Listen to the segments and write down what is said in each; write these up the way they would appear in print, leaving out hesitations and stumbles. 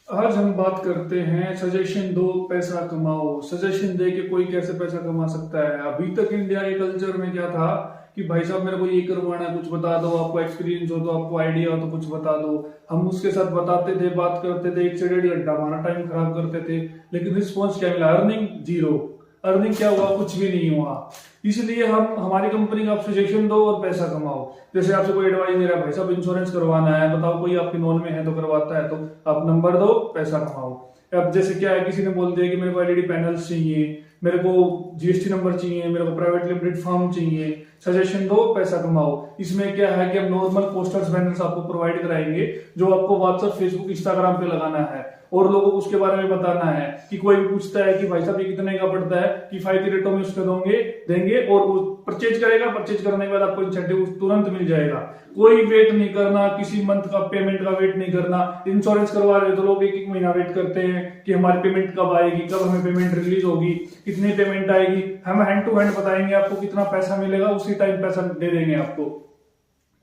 आज हम बात करते हैं सजेशन दो पैसा कमाओ। सजेशन दे के कोई कैसे पैसा कमा सकता है। अभी तक इंडिया के कल्चर में क्या था कि भाई साहब मेरे को ये करवाना है, कुछ बता दो, आपको एक्सपीरियंस हो तो, आपको आइडिया हो तो कुछ बता दो। हम उसके साथ बताते थे, बात करते थे, 1 से 1.5 घंटा हमारा टाइम खराब करते थे, लेकिन रिस्पॉन्स क्या मिला? Earning zero. अर्निंग क्या हुआ? कुछ भी नहीं हुआ। इसलिए हम हमारी कंपनी का आप सजेशन दो और पैसा कमाओ। जैसे आपसे कोई एडवाइस दे रहा है, भाई साहब इंश्योरेंस करवाना है, बताओ कोई आपके नॉन में है तो करवाता है, तो आप नंबर दो, पैसा कमाओ। अब जैसे क्या है, किसी ने बोल दिया कि मेरे को एलईडी पैनल्स चाहिए, मेरे को जीएसटी नंबर चाहिए, मेरे को प्राइवेट लिमिटेड फर्म चाहिए, सजेशन दो, पैसा कमाओ। इसमें क्या है कि हम नॉर्मल पोस्टर्स बैनर्स आपको प्रोवाइड कराएंगे जो आपको व्हाट्सएप, फेसबुक, इंस्टाग्राम पे लगाना है और लोगों को उसके बारे में बताना है। कि कोई भी पूछता है कि भाई साहब ये कितने का पड़ता है, किफायती रेटों में उसको देंगे और वो परचेज करेगा। परचेज करने के बाद आपको इंसेंटिव तुरंत मिल जाएगा। कोई वेट नहीं करना, किसी मंथ का पेमेंट का वेट नहीं करना। इंश्योरेंस करवा रहे हो तो लोग 1-1 महीना वेट करते हैं कि हमारी पेमेंट कब आएगी, कब हमें पेमेंट रिलीज होगी, कितनी पेमेंट आएगी। हम हैंड टू हैंड बताएंगे आपको कितना पैसा मिलेगा, उसी टाइम पैसा दे देंगे आपको।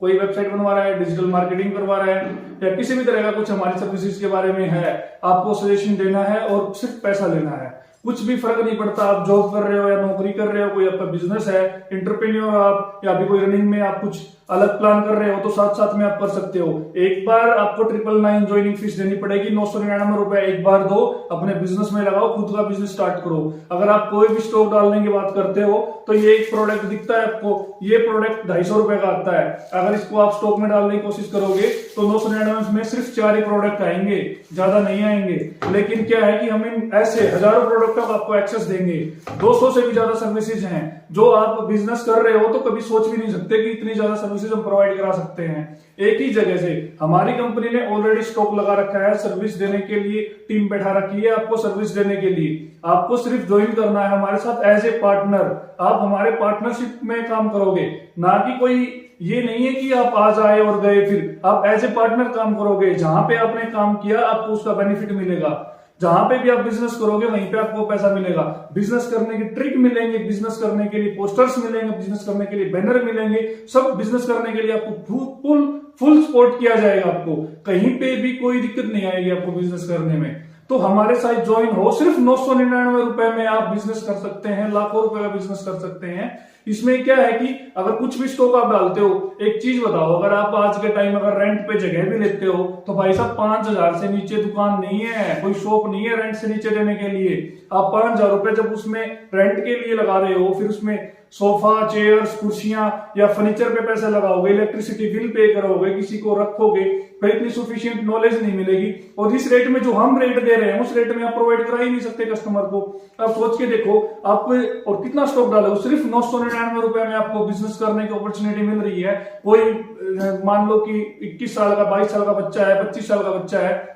कोई वेबसाइट बनवा रहा है, डिजिटल मार्केटिंग करवा रहा है, या किसी भी तरह का कुछ हमारी सर्विसेज के बारे में है, आपको सजेशन देना है और सिर्फ पैसा लेना है। कुछ भी फर्क नहीं पड़ता, आप जॉब कर रहे हो या नौकरी कर रहे हो, कोई आपका बिजनेस है, एंटरप्रेन्योर आप, या अभी कोई रनिंग में आप कुछ अलग प्लान कर रहे हो तो साथ साथ में आप कर सकते हो। एक बार आपको 999 ज्वाइनिंग फीस देनी पड़ेगी, 999 रुपए एक बार दो, अपने बिजनेस में लगाओ, खुद का बिजनेस स्टार्ट करो। अगर आप कोई भी स्टॉक डालने की बात करते हो तो ये एक प्रोडक्ट दिखता है आपको, ये प्रोडक्ट 250 रुपए का आता है। अगर इसको आप स्टॉक में डालने की कोशिश करोगे तो 999 में सिर्फ 4 ही प्रोडक्ट आएंगे, ज्यादा नहीं आएंगे। लेकिन क्या है कि हम इन ऐसे हजारों प्रोडक्ट का आपको एक्सेस देंगे। 200 से भी ज्यादा सर्विसेज हैं जो आप बिजनेस कर रहे हो तो कभी सोच भी नहीं सकते कि इतनी ज्यादा सर्विसेज हम प्रोवाइड करा सकते हैं एक ही जगह से। हमारी कंपनी ने ऑलरेडी स्टॉक लगा रखा है सर्विस देने के लिए, टीम बैठा रखी है आपको सर्विस देने के लिए। आपको सिर्फ ज्वाइन करना है हमारे साथ एज ए पार्टनर। आप हमारे पार्टनरशिप में काम करोगे, ना कि कोई ये नहीं है कि आप आज आए और गए, फिर आप एज ए पार्टनर काम करोगे। जहां पे आपने काम किया आपको उसका बेनिफिट मिलेगा। जहां पे भी आप बिजनेस करोगे वहीं पे आपको पैसा मिलेगा। बिजनेस करने की ट्रिक मिलेंगे, बिजनेस करने के लिए पोस्टर्स मिलेंगे, बिजनेस करने के लिए बैनर मिलेंगे, सब बिजनेस करने के लिए आपको फुल सपोर्ट किया जाएगा। आपको कहीं पे भी कोई दिक्कत नहीं आएगी आपको बिजनेस करने में। तो हमारे साथ ज्वाइन हो, सिर्फ 999 रुपए में आप बिजनेस कर सकते हैं, लाखों रुपए का बिजनेस कर सकते हैं। इसमें क्या है कि अगर कुछ भी स्टॉक आप डालते हो, एक चीज बताओ, अगर आप आज के टाइम अगर रेंट पे जगह भी लेते हो तो भाई साहब 5,000 से नीचे दुकान नहीं है, कोई शॉप नहीं है रेंट से नीचे देने के लिए। आप 5,000 रुपए जब उसमें रेंट के लिए लगा रहे हो, फिर उसमें सोफा, चेयर्स, कुर्सियां या फर्नीचर पे पैसे लगाओगे, इलेक्ट्रिसिटी बिल पे करोगे, किसी को रखोगे, फिर इतनी सुफिशियंट नॉलेज नहीं मिलेगी। और इस रेट में जो हम रेट दे रहे हैं उस रेट में आप प्रोवाइड करा ही नहीं सकते कस्टमर को। आप सोच के देखो आप, और कितना स्टॉक डालो, सिर्फ 999 रुपए में आपको बिजनेस करने की अपॉर्चुनिटी मिल रही है। कोई मान लो कि 21 साल का, 22 साल का बच्चा है, 25 साल का बच्चा है,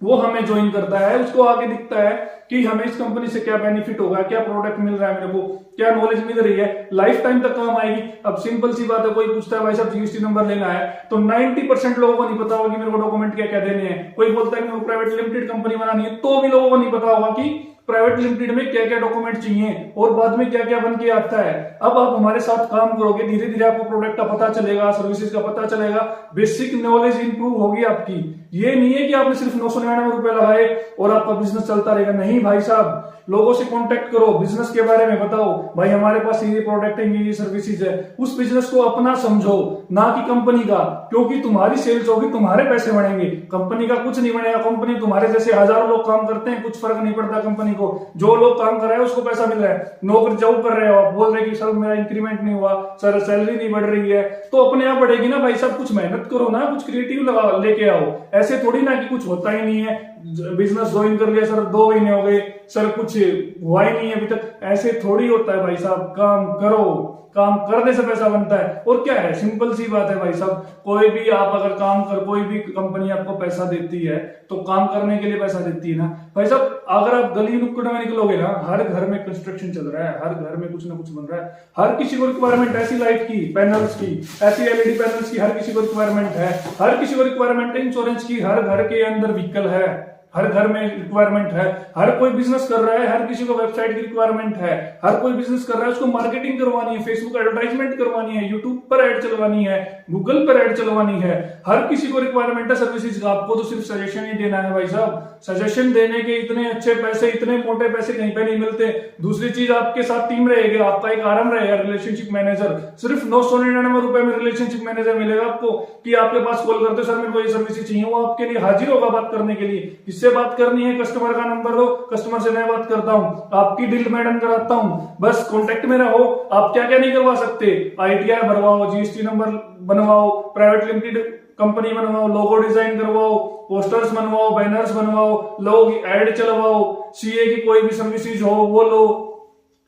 वो हमें ज्वाइन करता है, उसको आगे दिखता है कि हमें इस कंपनी से क्या बेनिफिट होगा, क्या प्रोडक्ट मिल रहा है, मेरे को क्या नॉलेज मिल रही है, लाइफ टाइम तक काम आएगी। अब सिंपल सी बात है, कोई पूछता है भाई साहब जीएसटी नंबर लेना है, तो 90% लोगों को नहीं पता होगा कि मेरे को डॉक्यूमेंट क्या क्या देने हैं। कोई बोलता है कि मेरे को प्राइवेट लिमिटेड कंपनी बनानी है, तो भी लोगों को नहीं पता होगा कि प्राइवेट लिमिटेड में क्या क्या डॉक्यूमेंट चाहिए और बाद में क्या क्या बन के आता है। अब आप हमारे साथ काम करोगे, धीरे धीरे आपको प्रोडक्ट का पता चलेगा, सर्विसेज का पता चलेगा, बेसिक नॉलेज इंप्रूव होगी आपकी। ये नहीं है कि आपने सिर्फ 999 रुपए लगाए और आपका बिजनेस चलता रहेगा। नहीं भाई साहब, लोगों से कांटेक्ट करो, बिजनेस के बारे में बताओ, भाई हमारे पास ये प्रोडक्ट है, ये सर्विसेज है। उस बिजनेस को अपना समझो, ना कि कंपनी का, क्योंकि तुम्हारी सेल्स होगी, तुम्हारे पैसे बढ़ेंगे, कंपनी का कुछ नहीं बनेगा। कंपनी तुम्हारे जैसे हजारों लोग काम करते हैं, कुछ फर्क नहीं पड़ता कंपनी को। जो लोग काम कर रहे हैं उसको पैसा मिल रहा है। नौकरी जॉब कर रहे हो, आप बोल रहे कि सर मेरा इंक्रीमेंट नहीं हुआ, सर सैलरी नहीं बढ़ रही है, तो अपने आप बढ़ेगी ना भाई साहब। कुछ मेहनत करो ना, कुछ क्रिएटिव लगा लेके आओ। ऐसे थोड़ी ना कि कुछ होता ही नहीं है, बिजनेस ज्वाइन कर लिया सर 2 महीने हो गए, सर कुछ हुआ ही नहीं है अभी तक। ऐसे थोड़ी होता है भाई साहब। काम करो, काम करने से पैसा बनता है। और क्या है, सिंपल सी बात है भाई साहब। कोई भी आप अगर काम कर, कोई भी कंपनी आपको पैसा देती है तो काम करने के लिए पैसा देती है ना भाई साहब। अगर आप गली नुक्कड़ में निकलोगे ना, हर घर में कंस्ट्रक्शन चल रहा है, हर घर में कुछ ना कुछ बन रहा है। हर किसी को रिक्वायरमेंट ऐसी लाइट की, पैनल्स की, ऐसी एलईडी पैनल्स की, हर किसी को रिक्वायरमेंट है। हर किसी को रिक्वायरमेंट है इंश्योरेंस की, हर घर के अंदर व्हीकल है, हर घर में रिक्वायरमेंट है। हर कोई बिजनेस कर रहा है, हर किसी को वेबसाइट की रिक्वायरमेंट है। हर कोई बिजनेस कर रहा है, उसको मार्केटिंग करवानी है, फेसबुक एडवर्टाइजमेंट करवानी है, यूट्यूब पर एड चलवानी है, गूगल पर ऐड चलवानी है, हर किसी को रिक्वायरमेंट है सर्विसेज का। आपको तो सिर्फ सजेशन ही देना है भाई साहब। सजेशन देने के इतने अच्छे पैसे, इतने मोटे पैसे कहीं पे नहीं मिलते। दूसरी चीज, आपके साथ टीम रहेगी, आपका एक आराम रहेगा रिलेशनशिप मैनेजर। सिर्फ 999 रुपए में रिलेशनशिप मैनेजर मिलेगा आपको, कि आपके पास कॉल करते सर मेरे को ये सर्विस चाहिए, वो आपके लिए हाजिर होगा बात करने के लिए। किससे बात करनी है, कस्टमर का नंबर दो, कस्टमर से मैं बात करता हूँ, आपकी डील मैं डन कराता हूँ, बस कॉन्टेक्ट में रहो। आप क्या क्या नहीं करवा सकते, ITR भरवाओ, GST नंबर बनवाओ, प्राइवेट लिमिटेड कंपनी बनवाओ, लोगो डिजाइन करवाओ, पोस्टर्स बनवाओ, बैनर्स बनवाओ, लोग ऐड चलवाओ, CA की कोई भी सर्विसेज हो वो लो,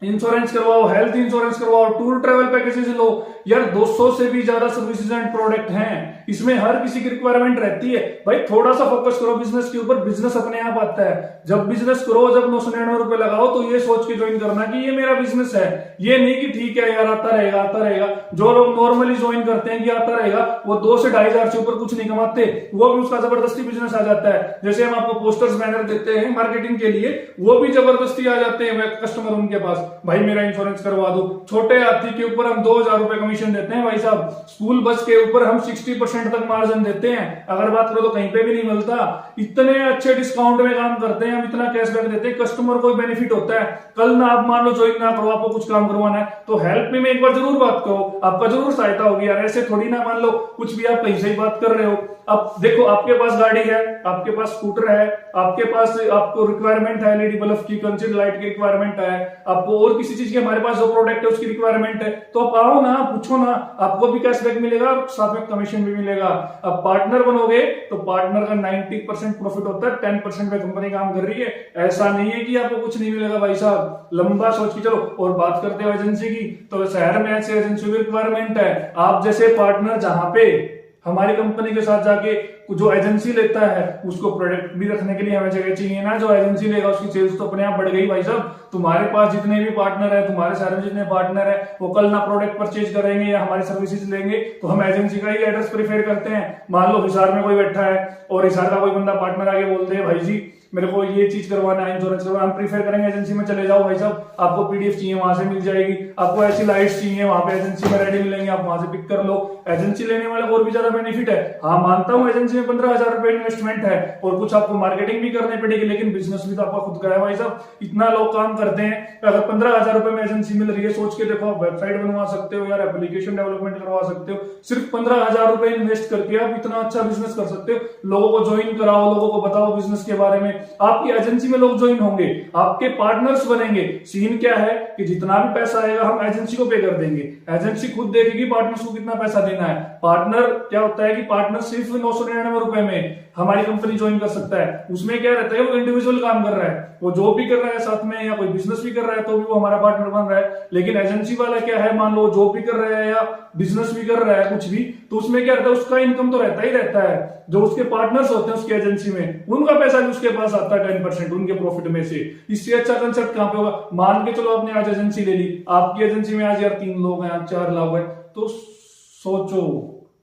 इंश्योरेंस करवाओ, हेल्थ इंश्योरेंस करवाओ, टूर ट्रैवल पैकेजेस लो। यार 200 से भी ज्यादा सर्विसेज एंड प्रोडक्ट हैं, इसमें हर किसी की रिक्वायरमेंट रहती है। भाई थोड़ा सा फोकस करो बिजनेस के ऊपर, बिजनेस अपने आप आता है। जब बिजनेस करो, जब 999 रुपए लगाओ, तो ये सोच के ज्वाइन करना कि ये मेरा बिजनेस है। ये नहीं कि ठीक है यार आता रहेगा आता रहेगा। जो लोग नॉर्मली ज्वाइन करते हैं कि आता रहेगा, वो 2 से 2,500 से ऊपर कुछ नहीं कमाते, वो भी उसका जबरदस्ती बिजनेस आ जाता है। जैसे हम आपको पोस्टर्स बैनर देते हैं मार्केटिंग के लिए, वो भी जबरदस्ती आ जाते हैं कस्टमर उनके पास, भाई मेरा इंश्योरेंस करवा दो। छोटे हाथी के ऊपर हम 2,000 रुपए कमीशन देते हैं भाई साहब। स्कूल बस के ऊपर हम 60% तक मार्जिन देते हैं, अगर बात करो तो कहीं पे भी नहीं मिलता। इतने अच्छे डिस्काउंट में काम करते हैं हम, इतना कैशबैक देते हैं, कस्टमर को बेनिफिट होता है। कल ना आप मान लो ज्वाइन ना करो, आपको कुछ काम करवाना है तो हेल्प में एक बार जरूर बात करो, आपका जरूर सहायता होगी यार। ऐसे थोड़ी ना मान लो कुछ भी आप कहीं से ही बात कर रहे हो। अब देखो, आपके पास गाड़ी है, आपके पास स्कूटर है, आपके पास आपको रिक्वायरमेंट है LED बल्ब की, कंसील लाइट की रिक्वायरमेंट है, आपको और किसी चीज की, हमारे पास जो प्रोडक्ट है उसकी रिक्वायरमेंट है, तो आप आओ ना, पूछो ना, आपको भी कैशबैक मिलेगा और साथ में कमीशन भी मिलेगा। अब पार्टनर बनोगे तो पार्टनर का 90% प्रॉफिट होता है, 10% पे कंपनी काम कर रही है। ऐसा नहीं है कि आपको कुछ नहीं मिलेगा भाई साहब, लंबा सोच के चलो। और बात करते हो एजेंसी की, तो शहर में ऐसे एजेंसी की रिक्वायरमेंट है। आप जैसे पार्टनर जहां पे हमारी कंपनी के साथ जाके जो एजेंसी लेता है, उसको प्रोडक्ट भी रखने के लिए हमें जगह चाहिए ना। जो एजेंसी लेगा उसकी सेल्स तो अपने आप बढ़ गई भाई साहब। तुम्हारे पास जितने भी पार्टनर है, तुम्हारे शहर में जितने पार्टनर है, वो कल ना प्रोडक्ट परचेज करेंगे या हमारी सर्विसेज लेंगे तो हम एजेंसी का ही एड्रेस प्रेफर करते हैं। मान लो हिसार में कोई बैठा है और हिसार का कोई बंदा पार्टनर आगे बोलते हैं भाई जी मेरे को ये चीज करवाना है, इंश्योरेंस करवाना, हम प्रीफर करेंगे एजेंसी में चले जाओ भाई साहब, आपको PDF चाहिए वहां से मिल जाएगी, आपको ऐसी लाइट्स चाहिए वहां पे एजेंसी में रेडी मिलेंगे, आप वहां से पिक कर लो। एजेंसी लेने वाले को और भी ज्यादा बेनिफिट है। हाँ मानता हूँ एजेंसी में 15,000 रुपए इन्वेस्टमेंट है और कुछ आपको मार्केटिंग भी करनी पड़ेगी, लेकिन बिजनेस भी तो आपका खुद का है भाई साहब। इतना लोग काम करते हैं, अगर 15,000 रुपए में एजेंसी मिल रही है, सोच के देखो, आप वेबसाइट बनवा सकते हो यार, एप्लीकेशन डेवलपमेंट करवा सकते हो। सिर्फ 15,000 रुपए इन्वेस्ट करके आप इतना अच्छा बिजनेस कर सकते हो। लोगों को ज्वाइन कराओ, लोगों को बताओ बिजनेस के बारे में, आपकी एजेंसी में लोग ज्वाइन होंगे, आपके पार्टनर्स बनेंगे। सीन क्या है कि जितना भी पैसा आएगा हम एजेंसी को पे कर देंगे, एजेंसी खुद देखेगी पार्टनर्स को कितना पैसा देना है। पार्टनर क्या होता है कि पार्टनर सिर्फ 999 रुपए में हमारी कंपनी ज्वाइन कर सकता है। उसमें क्या रहता है, वो इंडिविजुअल काम कर रहा है, वो जॉब भी कर रहा है साथ में या कोई बिजनेस भी कर रहा है तो भी वो हमारा पार्टनर बन रहा है। लेकिन एजेंसी वाला क्या है, मान लो जॉब भी कर रहा है या बिजनेस भी कर रहा है कुछ भी, तो उसमें क्या रहता है, उसका इनकम तो रहता ही रहता है। जो उसके पार्टनर्स होते हैं उसके एजेंसी में, उनका पैसा भी उसके पास आता है 10% उनके प्रॉफिट में से। इससे अच्छा कंसेप्ट कहां पे होगा। मान के चलो आपने आज एजेंसी ले ली, आपकी एजेंसी में आज यार 3 लोग हैं, 4 लोग हैं, तो सोचो,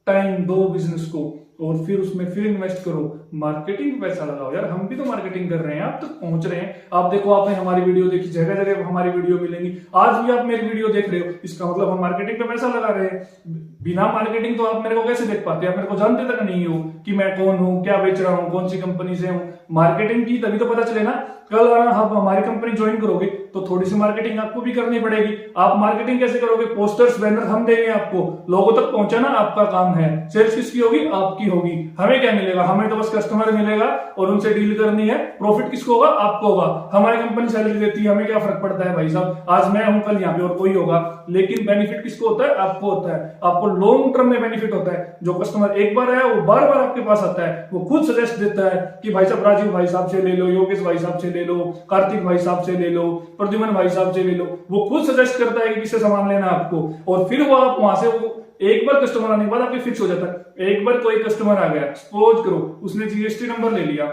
टाइम दो बिजनेस को और फिर उसमें फिर इन्वेस्ट करो, मार्केटिंग पे पैसा लगाओ। यार हम भी तो मार्केटिंग कर रहे हैं, आप तक पहुंच रहे हैं। आप देखो, आपने हमारी वीडियो देखी, जगह जगह हमारी वीडियो मिलेंगी, आज भी आप मेरी वीडियो देख रहे हो, इसका मतलब हम मार्केटिंग पे पैसा लगा रहे हैं। बिना मार्केटिंग तो आप मेरे को कैसे देख पाते हैं, आप मेरे को जानते तक नहीं हो कि मैं कौन हूं, क्या बेच रहा हूं, कौन सी कंपनी से हूं। मार्केटिंग की तभी तो पता चले ना। कल आप हमारी कंपनी ज्वाइन करोगे तो थोड़ी सी मार्केटिंग आपको भी करनी पड़ेगी। आप मार्केटिंग कैसे करोगे, पोस्टर्स बैनर हम देंगे आपको, लोगों तक पहुंचाना आपका काम है। सेल्स किसकी होगी, आपकी होगी। हमें क्या मिलेगा, हमें तो बस कस्टमर मिलेगा और उनसे डील करनी है। प्रॉफिट किसको होगा, आपको होगा। हमारी कंपनी सैलरी देती है, हमें क्या फर्क पड़ता है भाई साहब, आज मैं हूं कल यहाँ पे और कोई होगा, लेकिन बेनिफिट किसको होता है, आपको होता है। आपको लॉन्ग टर्म में बेनिफिट होता है। जो कस्टमर एक बार आया वो बार बार आपके पास आता है, वो खुद सजेस्ट देता है कि भाई साहब राजीव भाई साहब से ले लो, योगेश भाई साहब से ले लो, कार्तिक भाई साहब से ले लो, प्रद्युमन भाई साहब से ले लो। वो खुद सजेस्ट करता है कि किससे सामान लेना आपको, और फिर वो आप वहां से वो एक बार कस्टमर आने के बाद आपके फिक्स हो जाता है। एक बार कोई कस्टमर आ गया, सपोज करो उसने GST नंबर ले लिया,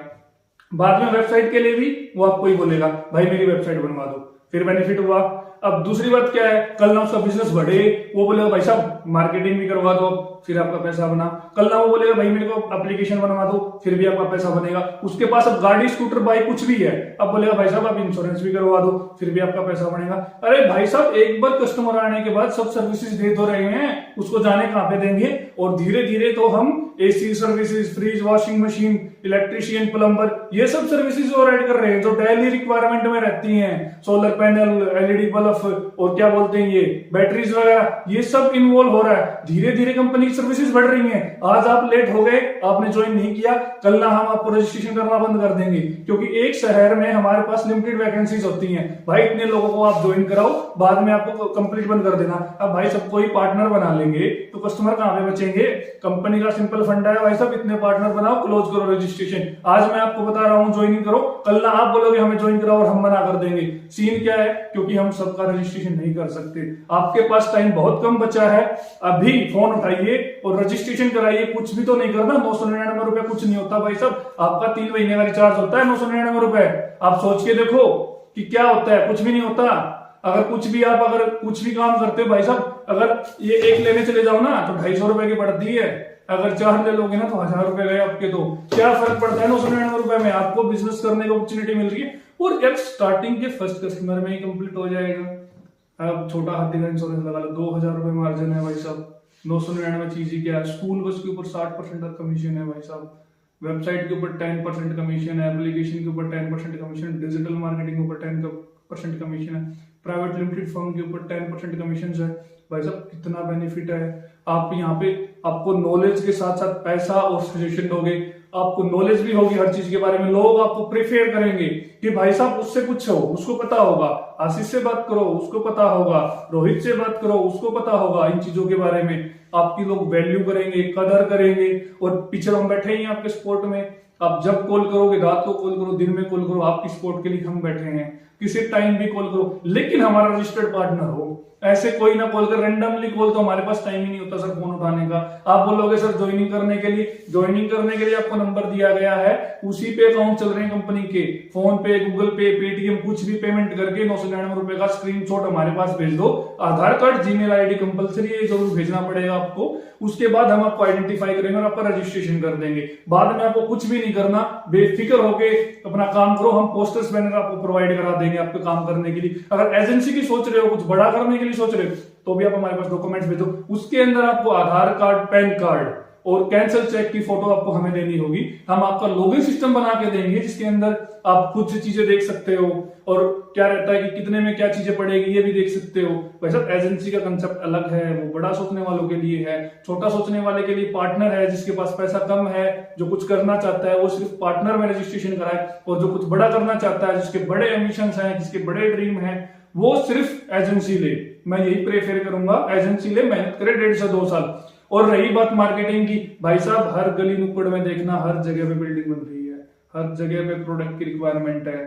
बाद में वेबसाइट के लिए भी वो आपको ही बोलेगा भाई मेरी वेबसाइट बनवा दो, फिर बेनिफिट हुआ। अब दूसरी बात क्या है, कल ना उसका बिजनेस बढ़े, वो बोलेगा भाई साहब मार्केटिंग भी करवा दो, फिर आपका पैसा बना। कल ना वो बोलेगा भाई मेरे को एप्लीकेशन बनवा दो, फिर भी आपका पैसा बनेगा। उसके पास अब गाड़ी, स्कूटर, बाइक कुछ भी है, अब बोलेगा भाई साहब आप इंश्योरेंस भी करवा दो, फिर भी आपका पैसा बनेगा। अरे भाई साहब एक बार कस्टमर आने के बाद सब सर्विसेज दे तो रहे हैं, उसको जाने कहां पे देंगे। और धीरे धीरे तो हम AC services, fridge, washing machine, electrician, plumber, ये सब सर्विसेज और ऐड कर रहे हैं जो डेली रिक्वायरमेंट में रहती हैं। सोलर पैनल, एलईडी बल्ब और क्या बोलते हैं ये बैटरीज वगैरह, ये सब इन्वॉल्व हो रहा है। धीरे धीरे कंपनी की सर्विसेज बढ़ रही हैं। आज आप लेट हो गए, आपने ज्वाइन नहीं किया, कल ना हम आपको रजिस्ट्रेशन करना बंद कर देंगे, क्योंकि एक शहर में हमारे पास लिमिटेड वैकेंसीज होती हैं। भाई इतने लोगों को आप ज्वाइन कराओ, बाद में आपको कंप्लीट बंद कर देना। अब भाई सबको ही पार्टनर बना लेंगे तो कस्टमर कहां पे बचेंगे। कंपनी का सिंपल फंडा है भाई साहब, इतने पार्टनर बनाओ, क्लोज करो रजिस्ट्रेशन। आज मैं आपको बता रहा हूं ज्वाइनिंग करो, कल ना आप बोलोगे हमें ज्वाइन कराओ और हम मना कर देंगे। सीन क्या है, क्योंकि हम सबका रजिस्ट्रेशन नहीं कर सकते। आपके पास टाइम बहुत कम बचा है, अभी फोन उठाइए और रजिस्ट्रेशन कराइए। कुछ भी तो नहीं करना, 999 रुपए कुछ नहीं होता भाई साहब। आपका 3 महीने का रिचार्ज होता है 999 रुपए। आप सोच के देखो कि क्या होता है, कुछ भी नहीं होता। अगर कुछ भी काम करते हो भाई साहब, अगर ये एक लेने चले जाओ ना तो 250 रुपए की पड़ती है, अगर 4 ले लोगे ना तो 1000 रुपए गए आपके। तो क्या फर्क पड़ता है 999 रुपए में, आपको बिजनेस करने की अपॉर्चुनिटी मिल रही है और एक स्टार्टिंग के फर्स्ट कस्टमर में ही कंप्लीट हो जाएगा। अब छोटा हाथी का इंश्योरेंस लगा लो, 2000 रुपए मार्जिन है भाई साहब। 999 चीज ही क्या है। स्कूल बस के ऊपर 60% का कमीशन है भाई साहब, वेबसाइट के ऊपर 10% कमीशन है, एप्लीकेशन के ऊपर 10% कमीशन, डिजिटल मार्केटिंग के ऊपर 10% कमीशन है, प्राइवेट लिमिटेड फर्म के ऊपर 10% कमीशन है। भाई साहब कितना बेनिफिट है। आप यहाँ पे आपको नॉलेज के साथ साथ पैसा और सजेशन दोगे, आपको नॉलेज भी होगी हर चीज के बारे में। लोग आपको प्रेफर करेंगे कि भाई साहब उससे पूछो, उसको पता होगा। आशीष से बात करो, उसको पता होगा। रोहित से बात करो, उसको पता होगा इन चीजों के बारे में। आपकी लोग वैल्यू करेंगे, कदर करेंगे। और पीछे हम बैठे ही आपके सपोर्ट में। आप जब कॉल करोगे, रात को कॉल करो, दिन में कॉल करो, आपकी सपोर्ट के लिए हम बैठे हैं। किसी टाइम भी कॉल करो, लेकिन हमारा रजिस्टर्ड पार्टनर हो। ऐसे कोई ना कॉल कर, रैंडमली कॉल तो हमारे पास टाइम ही नहीं होता सर फोन उठाने का। आप बोलोगे सर ज्वाइनिंग करने के लिए आपको नंबर दिया गया है, उसी पे अकाउंट चल रहे हैं कंपनी के। फोन पे, गूगल पे, पेटीएम कुछ भी पेमेंट करके 999 रुपए का स्क्रीनशॉट हमारे पास भेज दो। आधार कार्ड, जीमेल आईडी कंपलसरी है, जरूर भेजना पड़ेगा आपको। उसके बाद हम आपको आइडेंटिफाई करेंगे और आपका रजिस्ट्रेशन कर देंगे। बाद में आपको कुछ भी नहीं करना, बेफिक्र होके अपना काम करो। हम पोस्टर्स बैनर आपको प्रोवाइड करा देंगे आपके काम करने के लिए। अगर एजेंसी की सोच रहे हो, कुछ बड़ा करने के लिए सोच रहे हो, तो भी आप हमारे पास डॉक्यूमेंट्स भेजो। उसके अंदर आपको आधार कार्ड, पैन कार्ड और कैंसिल चेक की फोटो आपको हमें देनी होगी। हम आपका लॉगिन सिस्टम बना के देंगे जिसके अंदर आप खुद से चीजें देख सकते हो और क्या रहता है कि कितने में क्या चीजें पड़ेगी ये भी देख सकते हो। वैसे एजेंसी का कंसेप्ट अलग है, वो बड़ा सोचने वालों के लिए है। छोटा सोचने वाले के लिए पार्टनर है, जिसके पास पैसा कम है, जो कुछ करना चाहता है वो सिर्फ पार्टनर में रजिस्ट्रेशन कराए। और जो कुछ बड़ा करना चाहता है, जिसके बड़े एम्बिशंस हैं, जिसके बड़े ड्रीम है, वो सिर्फ एजेंसी ले। मैं यही प्रेफर करूंगा, एजेंसी ले, मेहनत करे 1.5 से 2 साल। और रही बात मार्केटिंग की, भाई साहब हर गली नुक्कड़ में देखना, हर जगह पे बिल्डिंग बन रही है, हर जगह पे प्रोडक्ट की रिक्वायरमेंट है।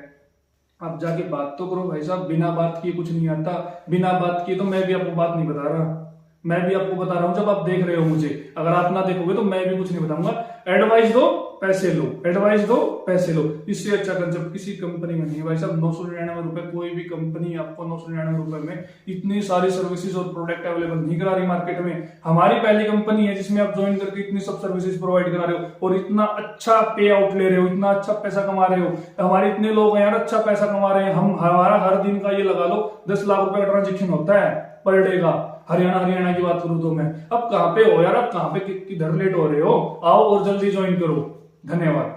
आप जाके बात तो करो भाई साहब, बिना बात किए कुछ नहीं आता। बिना बात किए तो मैं भी आपको बात नहीं बता रहा, मैं भी आपको बता रहा हूं जब आप देख रहे हो मुझे। अगर आप ना देखोगे तो मैं भी कुछ नहीं बताऊंगा। एडवाइस दो, पैसे लो, एडवाइस दो, पैसे लो। इससे अच्छा कंसेप्ट किसी कंपनी में नहीं है भाई साहब। 999 रुपए, कोई भी कंपनी आपको 999 रुपए में इतनी सारी सर्विसेज और प्रोडक्ट अवेलेबल नहीं करा रही मार्केट में। हमारी पहली कंपनी है जिसमें आप ज्वाइन करके इतनी सब सर्विसेज प्रोवाइड करा रहे हो और इतना अच्छा पे आउट ले रहे हो, इतना अच्छा पैसा कमा रहे हो। हमारे इतने लोग हैं यार, अच्छा पैसा कमा रहे हैं। हमारा हर दिन का ये लगा लो 10 लाख रुपए का ट्रांजेक्शन होता है पर डे का। हरियाणा की बात करूं तो मैं, अब कहां पे हो यार, अब कहां पे किधर लेट हो रहे हो, आओ और जल्दी ज्वाइन करो। धन्यवाद।